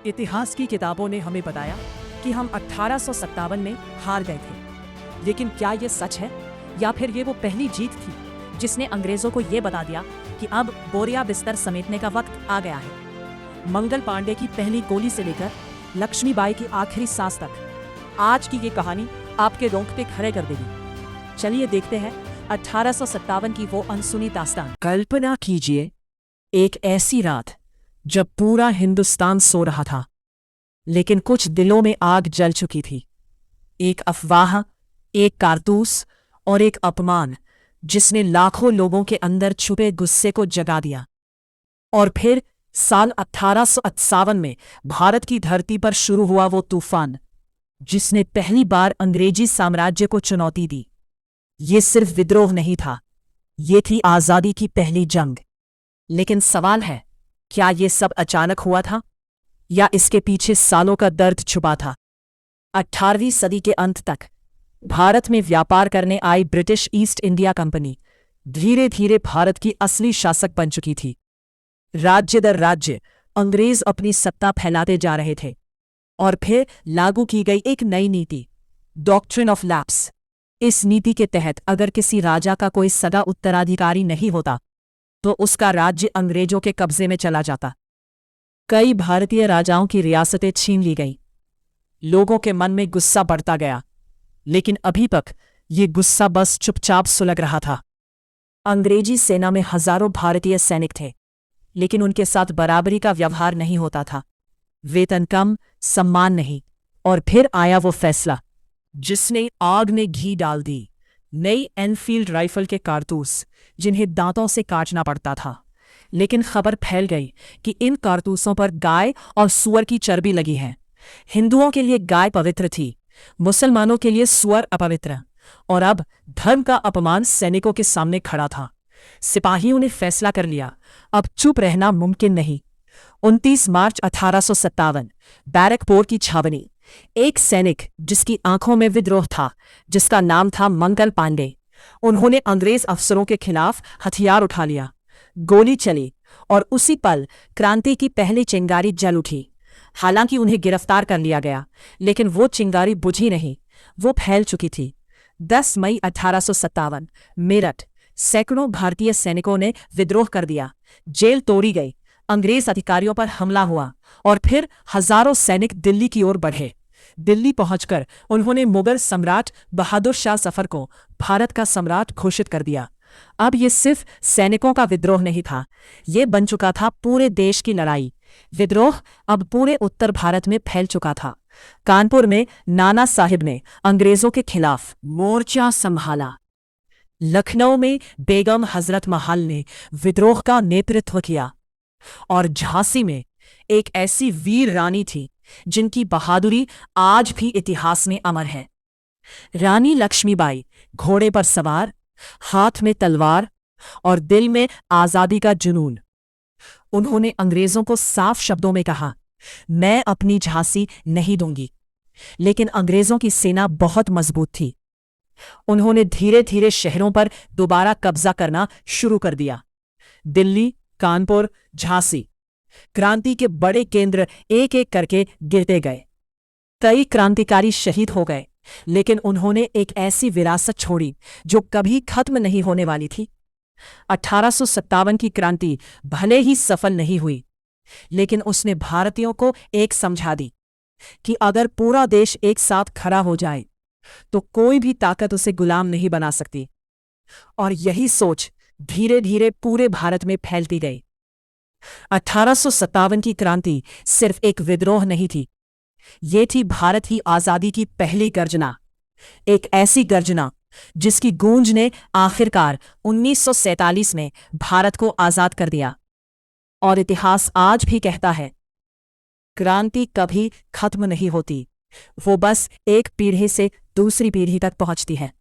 इतिहास की किताबों ने हमें बताया कि हम 1857 में हार गए थे, लेकिन क्या ये सच है या फिर ये वो पहली जीत थी जिसने अंग्रेजों को ये बता दिया कि अब बोरिया बिस्तर समेटने का वक्त आ गया है। मंगल पांडे की पहली गोली से लेकर लक्ष्मीबाई की आखिरी सांस तक आज की ये कहानी आपके रोंगटे खड़े कर देगी। चलिए देखते हैं 1857 की वो अनसुनी दास्तान। कल्पना कीजिए एक ऐसी रात जब पूरा हिंदुस्तान सो रहा था, लेकिन कुछ दिलों में आग जल चुकी थी। एक अफवाह, एक कारतूस और एक अपमान जिसने लाखों लोगों के अंदर छुपे गुस्से को जगा दिया। और फिर साल 1857 में भारत की धरती पर शुरू हुआ वो तूफान जिसने पहली बार अंग्रेजी साम्राज्य को चुनौती दी। ये सिर्फ विद्रोह नहीं था, ये थी आजादी की पहली जंग। लेकिन सवाल है, क्या ये सब अचानक हुआ था या इसके पीछे सालों का दर्द छुपा था? 18वीं सदी के अंत तक भारत में व्यापार करने आई ब्रिटिश ईस्ट इंडिया कंपनी धीरे धीरे भारत की असली शासक बन चुकी थी। राज्य दर राज्य अंग्रेज अपनी सत्ता फैलाते जा रहे थे और फिर लागू की गई एक नई नीति, डॉक्ट्रिन ऑफ लैप्स। इस नीति के तहत अगर किसी राजा का कोई सगा उत्तराधिकारी नहीं होता तो उसका राज्य अंग्रेजों के कब्जे में चला जाता। कई भारतीय राजाओं की रियासतें छीन ली गईं। लोगों के मन में गुस्सा बढ़ता गया, लेकिन अभी तक ये गुस्सा बस चुपचाप सुलग रहा था। अंग्रेजी सेना में हजारों भारतीय सैनिक थे, लेकिन उनके साथ बराबरी का व्यवहार नहीं होता था। वेतन कम, सम्मान नहीं। और फिर आया वो फैसला जिसने आग में घी डाल दी, नई एनफील्ड राइफल के कारतूस जिन्हें दांतों से काटना पड़ता था। लेकिन खबर फैल गई कि इन कारतूसों पर गाय और सूअर की चर्बी लगी है। हिंदुओं के लिए गाय पवित्र थी, मुसलमानों के लिए सूअर अपवित्र। और अब धर्म का अपमान सैनिकों के सामने खड़ा था। सिपाहियों ने फैसला कर लिया, अब चुप रहना मुमकिन नहीं। 29 मार्च 1857 बैरकपुर की छावनी। एक सैनिक जिसकी आंखों में विद्रोह था, जिसका नाम था मंगल पांडे, उन्होंने अंग्रेज अफसरों के खिलाफ हथियार उठा लिया। गोली चली और उसी पल क्रांति की पहली चिंगारी जल उठी। हालांकि उन्हें गिरफ्तार कर लिया गया, लेकिन वो चिंगारी बुझी नहीं, वो फैल चुकी थी। 10 मई 1857 मेरठ, सैकड़ों भारतीय सैनिकों ने विद्रोह कर दिया। जेल तोड़ी गई, अंग्रेज अधिकारियों पर हमला हुआ और फिर हजारों सैनिक दिल्ली की ओर बढ़े। दिल्ली पहुंचकर उन्होंने मुगल सम्राट बहादुर शाह जफर को भारत का सम्राट घोषित कर दिया। अब ये सिर्फ सैनिकों का विद्रोह नहीं था, ये बन चुका था पूरे देश की लड़ाई। विद्रोह अब पूरे उत्तर भारत में फैल चुका था। कानपुर में नाना साहिब ने अंग्रेजों के खिलाफ मोर्चा संभाला। लखनऊ में बेगम हजरत महल ने विद्रोह का नेतृत्व किया। और झांसी में एक ऐसी वीर रानी थी जिनकी बहादुरी आज भी इतिहास में अमर है। रानी लक्ष्मीबाई, घोड़े पर सवार, हाथ में तलवार और दिल में आजादी का जुनून। उन्होंने अंग्रेजों को साफ शब्दों में कहा, मैं अपनी झांसी नहीं दूंगी। लेकिन अंग्रेजों की सेना बहुत मजबूत थी। उन्होंने धीरे धीरे शहरों पर दोबारा कब्जा करना शुरू कर दिया। दिल्ली, कानपुर, झांसी, क्रांति के बड़े केंद्र एक एक करके गिरते गए। कई क्रांतिकारी शहीद हो गए, लेकिन उन्होंने एक ऐसी विरासत छोड़ी जो कभी खत्म नहीं होने वाली थी। 1857 की क्रांति भले ही सफल नहीं हुई, लेकिन उसने भारतीयों को एक समझा दी कि अगर पूरा देश एक साथ खड़ा हो जाए तो कोई भी ताकत उसे गुलाम नहीं बना सकती। और यही सोच धीरे धीरे पूरे भारत में फैलती गई। 1857 की क्रांति सिर्फ एक विद्रोह नहीं थी, ये थी भारत की आजादी की पहली गर्जना। एक ऐसी गर्जना जिसकी गूंज ने आखिरकार 1947 में भारत को आजाद कर दिया। और इतिहास आज भी कहता है, क्रांति कभी खत्म नहीं होती, वो बस एक पीढ़ी से दूसरी पीढ़ी तक पहुंचती है।